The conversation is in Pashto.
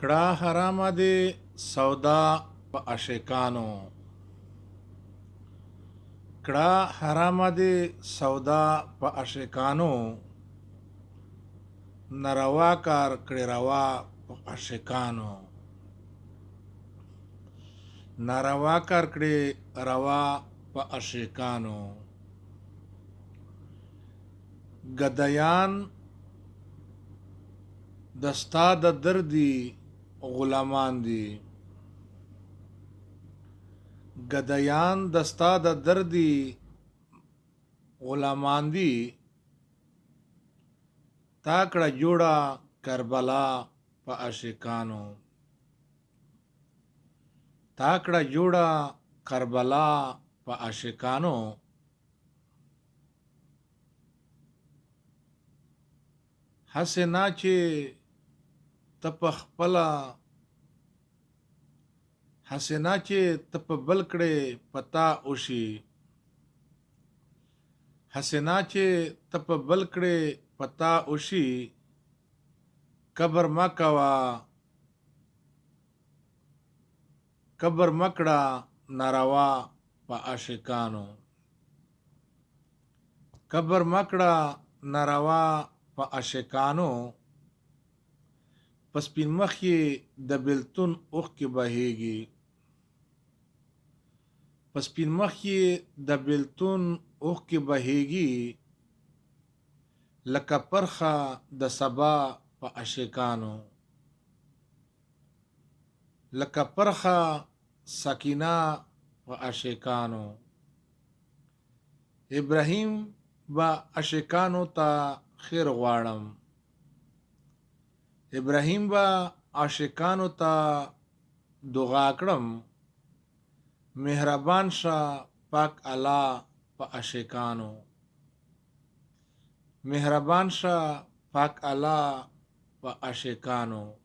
کړه حرامه دې سودا په عاشقانو. کړه حرامه دې سودا په عاشقانو. ناروا کار کړی روا په عاشقانو. ناروا کار کړی روا په عاشقانو. ګدایان دستا د دردي غلامان دي. ګدایان دستا د دردي غلامان دي. تا کړه جوړه کربلا په عاشقانو. تا کړه جوړه کربلا په عاشقانو. هسې نه چې ته په خپله هسې نه چې ته په بل کړې پتا وشي. هسې نه چې ته په بل کړې پتا وشي. کبر مه کوه کبر مه کړه ناروا په عاشقانو. کبر مه کړه ناروا په عاشقانو. په سپین مخ یې د بېلتون اوښکې بهیږي. په سپین مخ یې د بېلتون اوښکې بهیږي. لکه پرخه د سبا په عاشقانو. لکه پرخه سکینه په عاشقانو. ابراهیم به عاشقانو ته خیر غواړم. ابراهیم به عاشقانو ته دعا کړم. مهربان شه پاک الله په عاشقانو. مهربان شه پاک الله په عاشقانو.